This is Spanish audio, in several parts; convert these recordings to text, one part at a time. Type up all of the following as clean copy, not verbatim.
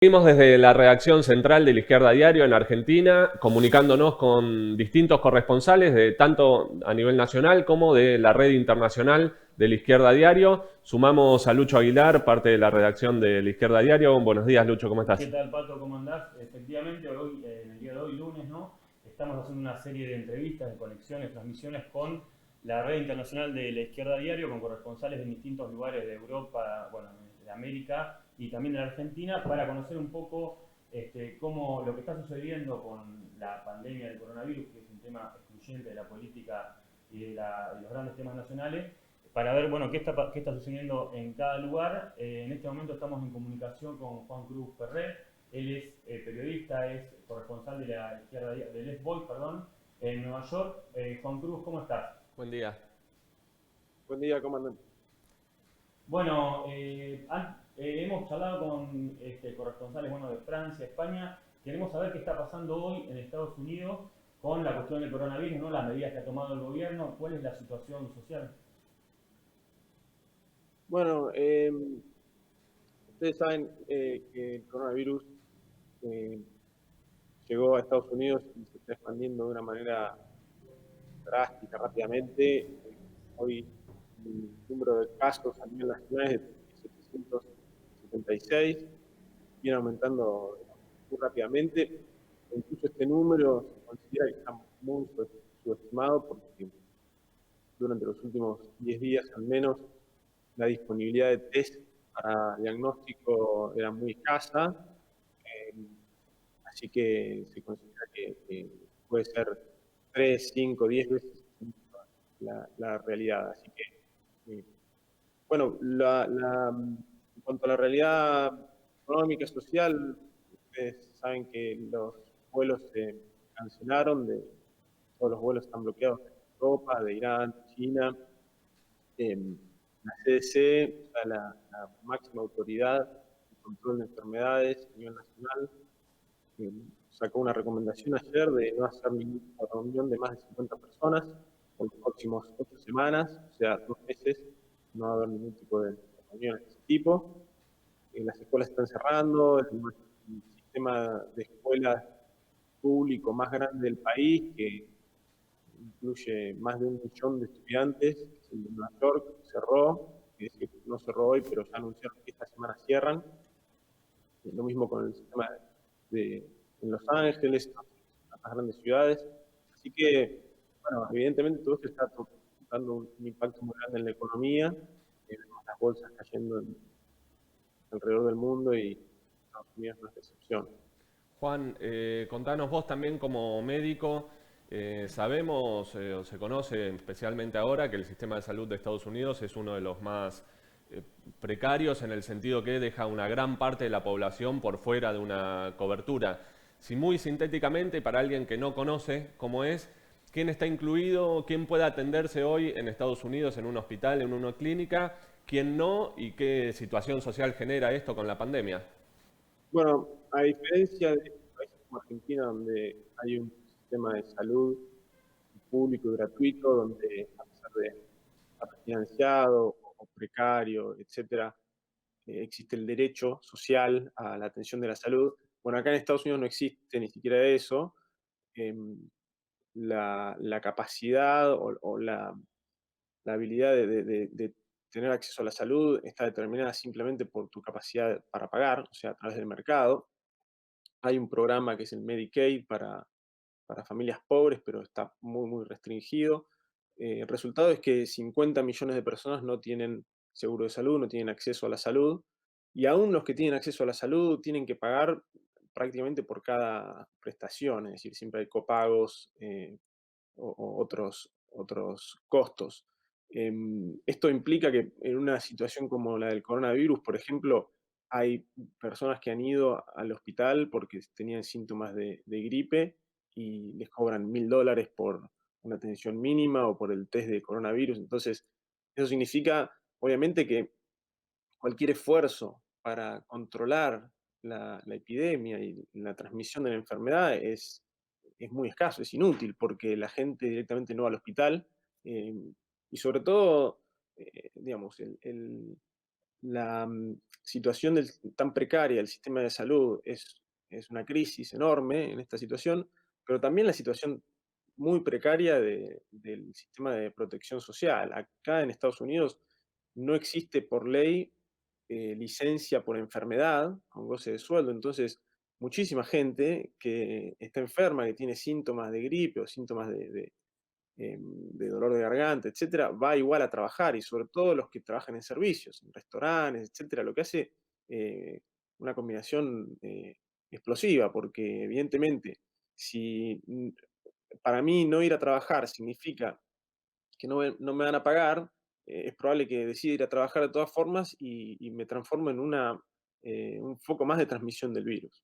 Seguimos desde la redacción central de La Izquierda Diario en Argentina, comunicándonos con distintos corresponsales, de tanto a nivel nacional como de la red internacional de La Izquierda Diario. Sumamos a Lucho Aguilar, parte de la redacción de La Izquierda Diario. Buenos días, Lucho, ¿cómo ¿Qué estás? tal, Pato? ¿Cómo andás? Efectivamente, hoy, en el día de hoy, lunes, ¿no? Estamos haciendo una serie de entrevistas, de conexiones, transmisiones con la red internacional de la Izquierda Diario, con corresponsales en distintos lugares de Europa, bueno, de América y también de la Argentina, para conocer un poco cómo lo que está sucediendo con la pandemia del coronavirus, que es un tema excluyente de la política y de los grandes temas nacionales, para ver bueno, qué está sucediendo en cada lugar. En este momento estamos en comunicación con Juan Cruz Ferrer. Él es periodista, es corresponsal de la izquierda, del Les Boys, perdón, en Nueva York. Juan Cruz, ¿cómo estás? Buen día. Buen día, comandante. Bueno, hemos charlado con corresponsales bueno, de Francia, España. Queremos saber qué está pasando hoy en Estados Unidos con la cuestión del coronavirus, ¿no? Las medidas que ha tomado el gobierno, cuál es la situación social. Bueno, ustedes saben que el coronavirus eh, llegó a Estados Unidos y se está expandiendo de una manera drástica, rápidamente. Hoy el número de casos a nivel nacional es de 776, viene aumentando muy rápidamente. Incluso este número se considera que está muy subestimado porque durante los últimos 10 días al menos la disponibilidad de test para diagnóstico era muy escasa, eh, así que se considera que puede ser 3, 5, 10 veces la realidad. Así que, bueno, en cuanto a la realidad económica y social, ustedes saben que los vuelos se cancelaron, todos los vuelos están bloqueados de Europa, de Irán, de China. La CDC, o sea, la máxima autoridad de control de enfermedades a nivel nacional, eh, sacó una recomendación ayer de no hacer ninguna reunión de más de 50 personas por los próximos 8 semanas, o sea, 2 meses, no va a haber ningún tipo de reuniones de ese tipo. Las escuelas están cerrando, el sistema de escuelas público más grande del país, que incluye más de 1 millón de estudiantes, que es el de Nueva York, cerró, es decir, no cerró hoy, pero ya anunciaron que esta semana cierran. Lo mismo con el sistema en Los Ángeles, en las grandes ciudades. Así que, bueno, evidentemente todo esto está dando un impacto muy grande en la economía, vemos las bolsas cayendo alrededor del mundo y Estados Unidos no es la excepción. Juan, contanos vos también como médico, sabemos o se conoce especialmente ahora que el sistema de salud de Estados Unidos es uno de los más eh, precarios en el sentido que deja una gran parte de la población por fuera de una cobertura. Si muy sintéticamente, para alguien que no conoce cómo es, ¿quién está incluido? ¿Quién puede atenderse hoy en Estados Unidos en un hospital, en una clínica? ¿Quién no? ¿Y qué situación social genera esto con la pandemia? Bueno, a diferencia de países como Argentina, donde hay un sistema de salud público y gratuito, donde a pesar de estar financiado o precario, etcétera, existe el derecho social a la atención de la salud. Bueno, acá en Estados Unidos no existe ni siquiera eso. Em, la capacidad o la habilidad de tener acceso a la salud está determinada simplemente por tu capacidad para pagar, o sea, a través del mercado. Hay un programa que es el Medicaid para familias pobres, pero está muy, muy restringido. El resultado es que 50 millones de personas no tienen seguro de salud, no tienen acceso a la salud, y aún los que tienen acceso a la salud tienen que pagar prácticamente por cada prestación, es decir, siempre hay copagos o otros costos. Esto implica que en una situación como la del coronavirus, por ejemplo, hay personas que han ido al hospital porque tenían síntomas de gripe y les cobran $1000 por una atención mínima o por el test de coronavirus. Entonces, eso significa, obviamente, que cualquier esfuerzo para controlar la epidemia y la transmisión de la enfermedad es muy escaso, es inútil, porque la gente directamente no va al hospital, y sobre todo, digamos, la situación tan precaria del sistema de salud es una crisis enorme en esta situación, pero también la situación muy precaria del sistema de protección social. Acá en Estados Unidos no existe por ley licencia por enfermedad con goce de sueldo, entonces muchísima gente que está enferma, que tiene síntomas de gripe o síntomas de dolor de garganta, etcétera, va igual a trabajar y sobre todo los que trabajan en servicios, en restaurantes, etcétera, lo que hace eh, una combinación explosiva, porque evidentemente si para mí no ir a trabajar significa que no me van a pagar, es probable que decida ir a trabajar de todas formas y me transformo en un foco más de transmisión del virus.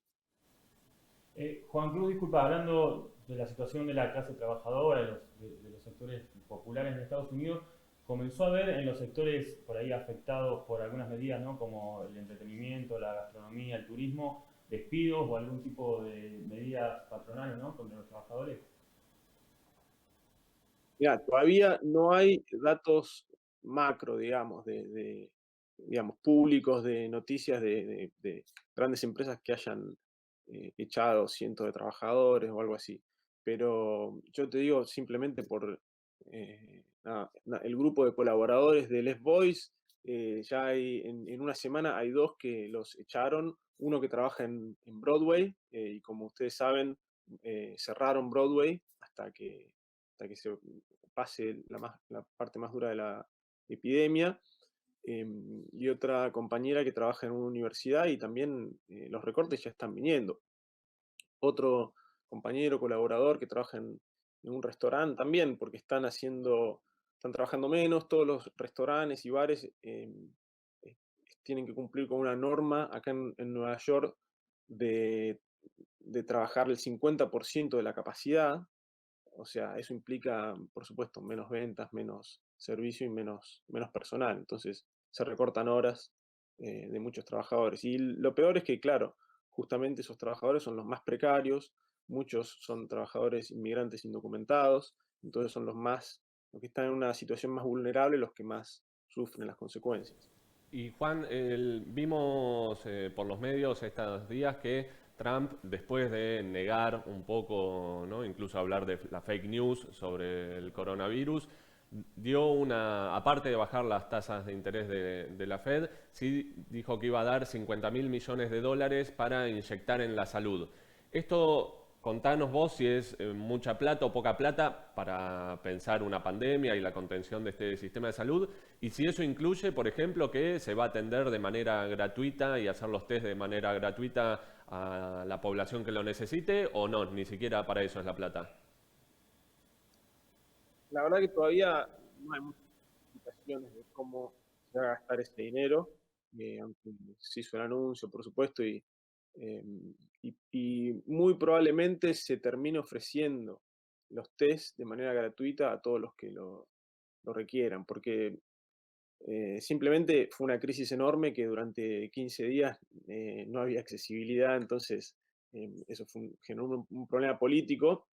Juan Cruz, disculpa, hablando de la situación de la clase trabajadora, de los sectores populares en Estados Unidos, comenzó a haber en los sectores por ahí afectados por algunas medidas, ¿no? Como el entretenimiento, la gastronomía, el turismo, despidos o algún tipo de medidas patronales, ¿no? Contra los trabajadores. Mira, todavía no hay datos macro, digamos, digamos, públicos de noticias de grandes empresas que hayan echado cientos de trabajadores o algo así. Pero yo te digo simplemente por el grupo de colaboradores de Les Boys, ya hay, en una semana hay dos que los echaron, uno que trabaja en Broadway, y como ustedes saben, cerraron Broadway hasta que se pase la parte más dura de la epidemia, y otra compañera que trabaja en una universidad y también los recortes ya están viniendo. Otro compañero, colaborador que trabaja en un restaurante también, porque están trabajando menos, todos los restaurantes y bares eh, tienen que cumplir con una norma acá en Nueva York de, de trabajar el 50% de la capacidad, o sea, eso implica, por supuesto, menos ventas, menos servicio y menos personal. Entonces, se recortan horas de muchos trabajadores. Y lo peor es que, claro, justamente esos trabajadores son los más precarios, muchos son trabajadores inmigrantes indocumentados, entonces son los que están en una situación más vulnerable, los que más sufren las consecuencias. Y Juan, vimos por los medios estos días que Trump, después de negar un poco, ¿no? Incluso hablar de la fake news sobre el coronavirus, dio aparte de bajar las tasas de interés de la Fed, sí dijo que iba a dar 50 mil millones de dólares para inyectar en la salud. Esto, contanos vos si es mucha plata o poca plata para pensar una pandemia y la contención de este sistema de salud, y si eso incluye, por ejemplo, que se va a atender de manera gratuita y hacer los test de manera gratuita a la población que lo necesite, o no, ni siquiera para eso es la plata. La verdad que todavía no hay muchas explicaciones de cómo se va a gastar ese dinero, aunque se hizo el anuncio, por supuesto, eh, y muy probablemente se termine ofreciendo los test de manera gratuita a todos los que lo requieran, porque simplemente fue una crisis enorme que durante 15 días no había accesibilidad, entonces eso generó un problema político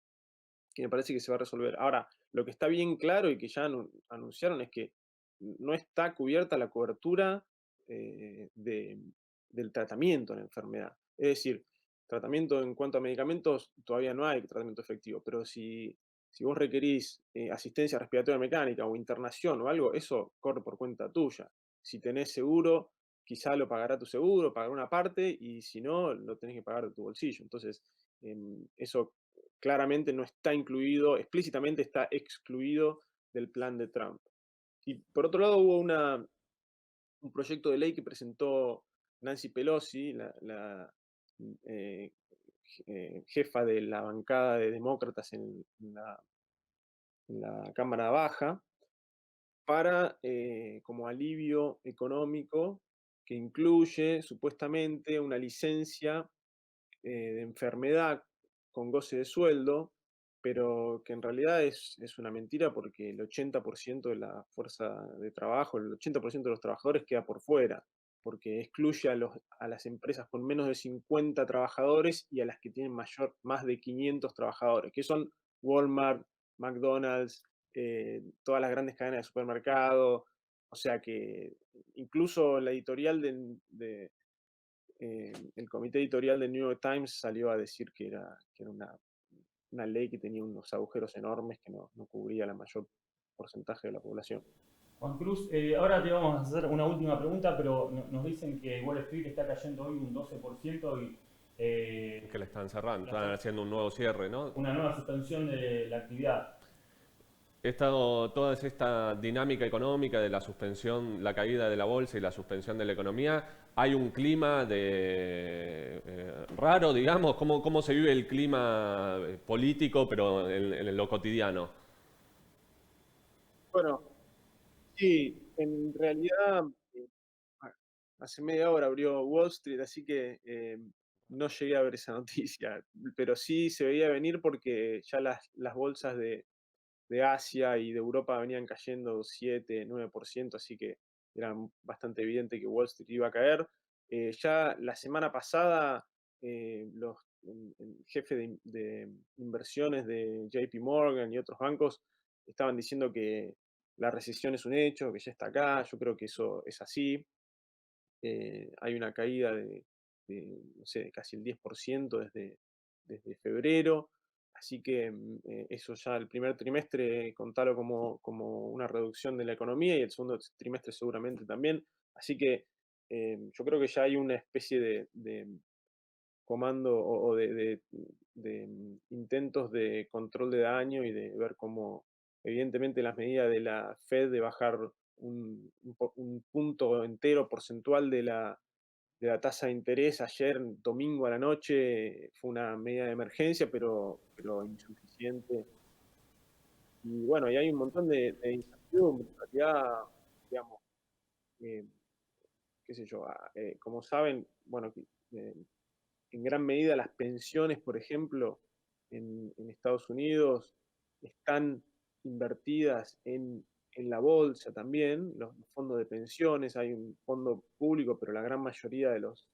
que me parece que se va a resolver. Ahora, lo que está bien claro y que ya anunciaron es que no está cubierta la cobertura del tratamiento de la enfermedad. Es decir, tratamiento en cuanto a medicamentos, todavía no hay tratamiento efectivo, pero si vos requerís asistencia respiratoria mecánica o internación o algo, eso corre por cuenta tuya. Si tenés seguro, quizá lo pagará tu seguro, pagará una parte, y si no, lo tenés que pagar de tu bolsillo. Entonces, eso claramente no está incluido, explícitamente está excluido del plan de Trump. Y por otro lado hubo un proyecto de ley que presentó Nancy Pelosi, la eh, jefa de la bancada de demócratas en la Cámara Baja, para como alivio económico que incluye supuestamente una licencia de enfermedad con goce de sueldo, pero que en realidad es una mentira porque el 80% de la fuerza de trabajo, el 80% de los trabajadores queda por fuera, porque excluye a las empresas con menos de 50 trabajadores y a las que tienen más de 500 trabajadores, que son Walmart, McDonald's, todas las grandes cadenas de supermercado, O sea que incluso la editorial el comité editorial del New York Times salió a decir que era una ley que tenía unos agujeros enormes que no cubría la mayor porcentaje de la población. Juan Cruz, ahora te vamos a hacer una última pregunta, pero nos dicen que Wall Street está cayendo hoy un 12% y Que le están cerrando, están haciendo un nuevo cierre, ¿no? una nueva suspensión de la actividad. Toda esta dinámica económica de la suspensión, la caída de la bolsa y la suspensión de la economía, hay un clima raro, digamos. ¿Cómo se vive el clima político, pero en lo cotidiano? Bueno, sí, en realidad ah, hace media hora abrió Wall Street, así que no llegué a ver esa noticia, pero sí se veía venir porque ya las bolsas de Asia y de Europa venían cayendo 7, 9%, así que era bastante evidente que Wall Street iba a caer. Ya la semana pasada, el jefe de inversiones de JP Morgan y otros bancos estaban diciendo que la recesión es un hecho, que ya está acá. Yo creo que eso es así. Hay una caída no sé, de casi el 10% desde febrero, así que eso ya el primer trimestre contalo como una reducción de la economía y el segundo trimestre seguramente también. Así que yo creo que ya hay una especie de comando o de intentos de control de daño y de ver cómo, evidentemente, las medidas de la Fed de bajar un punto entero porcentual de la tasa de interés ayer, domingo a la noche, fue una medida de emergencia, pero insuficiente. Y bueno, y hay un montón de incertidumbre. En realidad, digamos, eh, qué sé yo, como saben, bueno, eh, en gran medida las pensiones, por ejemplo, en Estados Unidos están invertidas en la bolsa también, los fondos de pensiones, hay un fondo público, pero la gran mayoría de los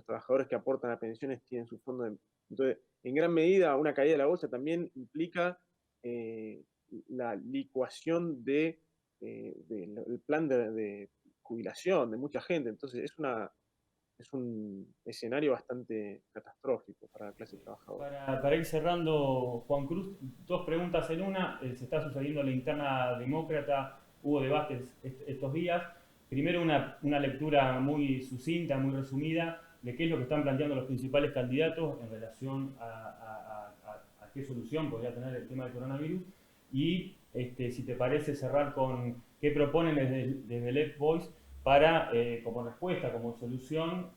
trabajadores que aportan a pensiones tienen su fondo de... Entonces, en gran medida, una caída de la bolsa también implica eh, la licuación del plan de jubilación de mucha gente. Entonces, es un escenario bastante catastrófico para la clase trabajadora. Para ir cerrando, Juan Cruz, dos preguntas en una. Se está sucediendo en la interna demócrata, hubo debates estos días. Primero, una lectura muy sucinta, muy resumida, de qué es lo que están planteando los principales candidatos en relación a qué solución podría tener el tema del coronavirus. Y si te parece cerrar con qué proponen desde Left Voice para, como respuesta, como solución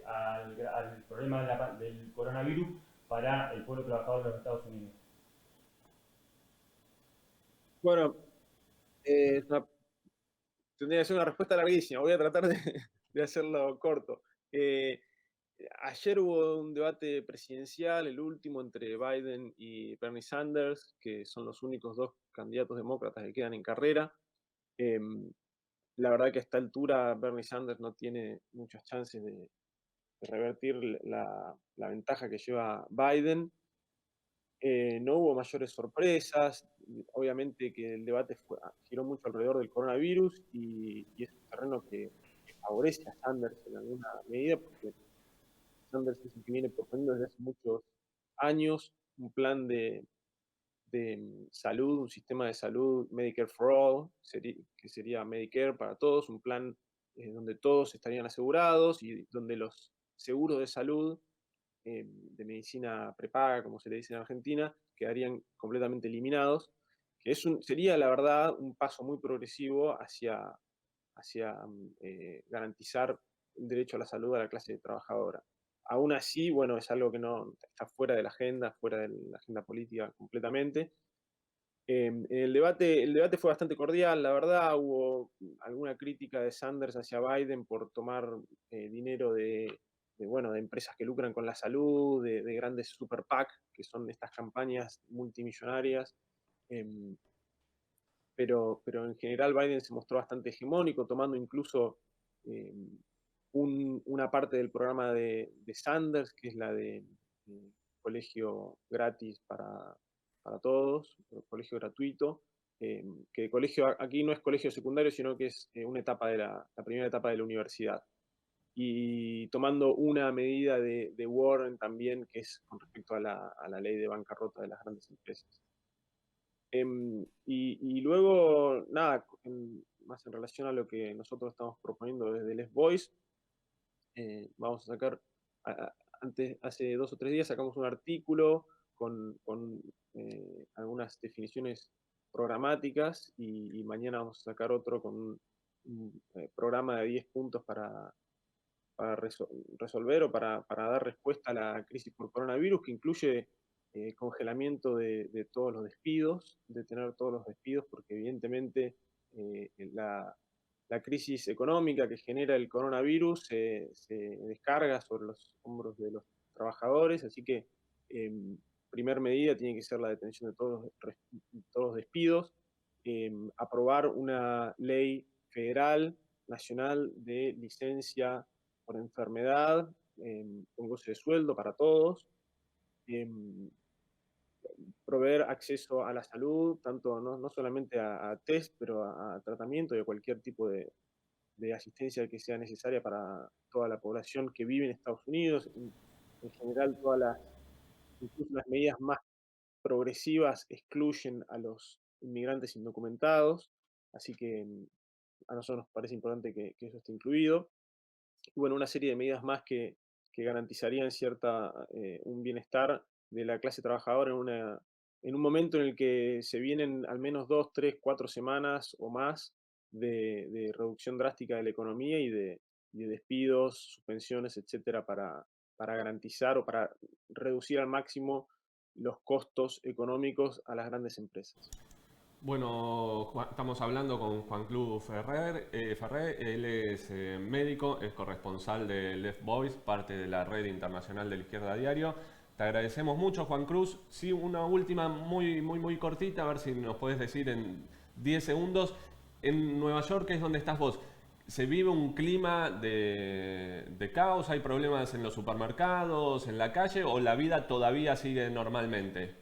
al problema del coronavirus para el pueblo trabajador de los Estados Unidos. Bueno, tendría que ser una respuesta larguísima. Voy a tratar de hacerlo corto. Eh, Ayer hubo un debate presidencial, el último, entre Biden y Bernie Sanders, que son los únicos dos candidatos demócratas que quedan en carrera. La verdad que a esta altura Bernie Sanders no tiene muchas chances de revertir la ventaja que lleva Biden. No hubo mayores sorpresas. Obviamente que el debate giró mucho alrededor del coronavirus y es un terreno que favorece a Sanders en alguna medida, porque Sanders es el que viene proponiendo desde hace muchos años un plan de salud, un sistema de salud Medicare for All, que sería Medicare para todos, un plan donde todos estarían asegurados y donde los seguros de salud de medicina prepaga, como se le dice en Argentina, quedarían completamente eliminados, que sería, la verdad, un paso muy progresivo hacia garantizar el derecho a la salud a la clase trabajadora. Aún así, bueno, es algo que no está fuera de la agenda, fuera de la agenda política completamente. El debate fue bastante cordial, la verdad. Hubo alguna crítica de Sanders hacia Biden por tomar dinero bueno, de empresas que lucran con la salud, de grandes super PAC, que son estas campañas multimillonarias. Em, pero en general Biden se mostró bastante hegemónico, tomando incluso una parte del programa de Sanders, que es la de colegio gratis para todos, colegio gratuito, que colegio aquí no es colegio secundario, sino que es una etapa de la primera etapa de la universidad. Y tomando una medida de Warren también, que es con respecto a la ley de bancarrota de las grandes empresas. Y luego, nada, más en relación a lo que nosotros estamos proponiendo desde Les Voice, vamos a sacar, hace 2 o 3 días sacamos un artículo con algunas definiciones programáticas y mañana vamos a sacar otro con un programa de 10 puntos para resolver o para dar respuesta a la crisis por coronavirus, que incluye congelamiento de todos los despidos, detener todos los despidos, porque evidentemente la crisis económica que genera el coronavirus se descarga sobre los hombros de los trabajadores, así que primer medida tiene que ser la detención de todos los despidos, aprobar una ley federal, nacional, de licencia por enfermedad, con goce de sueldo para todos, proveer acceso a la salud, tanto no solamente a test, pero a tratamiento y a cualquier tipo de asistencia que sea necesaria para toda la población que vive en Estados Unidos. En general, incluso las medidas más progresivas excluyen a los inmigrantes indocumentados, así que a nosotros nos parece importante que eso esté incluido. Y bueno, una serie de medidas más que garantizarían un bienestar de la clase trabajadora en un momento en el que se vienen al menos 2, 3, 4 semanas o más de reducción drástica de la economía y de despidos, suspensiones, etcétera, para garantizar o para reducir al máximo los costos económicos a las grandes empresas. Bueno, estamos hablando con Juan Cruz Ferrer. Él es médico, es corresponsal de Left Voice, parte de la red internacional de la Izquierda Diario. Te agradecemos mucho, Juan Cruz. Sí, una última muy cortita, a ver si nos puedes decir en 10 segundos. En Nueva York, que es donde estás vos, ¿se vive un clima de caos? ¿Hay problemas en los supermercados, en la calle, o la vida todavía sigue normalmente?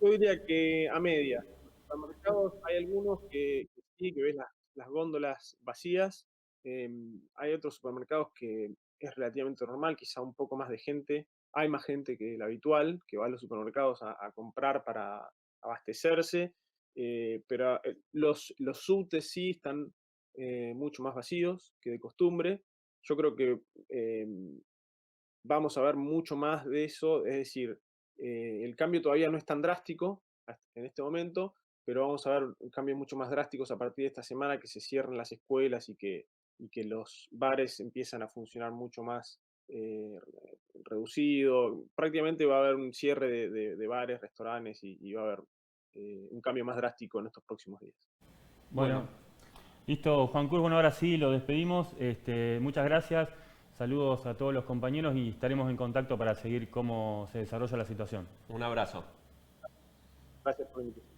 Yo diría que a media. En los supermercados hay algunos que sí, que ves las góndolas vacías. Hay otros supermercados que es relativamente normal, quizá un poco más de gente. Hay más gente que la habitual, que va a los supermercados a comprar para abastecerse. Pero los subtes sí están mucho más vacíos que de costumbre. Yo creo que vamos a ver mucho más de eso, es decir, el cambio todavía no es tan drástico en este momento, pero vamos a ver cambios mucho más drásticos a partir de esta semana, que se cierren las escuelas y que los bares empiezan a funcionar mucho más reducido. Prácticamente va a haber un cierre de bares, restaurantes y va a haber un cambio más drástico en estos próximos días. Bueno, listo, Juan Cruz, bueno, ahora sí lo despedimos. Muchas gracias, saludos a todos los compañeros y estaremos en contacto para seguir cómo se desarrolla la situación. Un abrazo. Gracias por la invitación.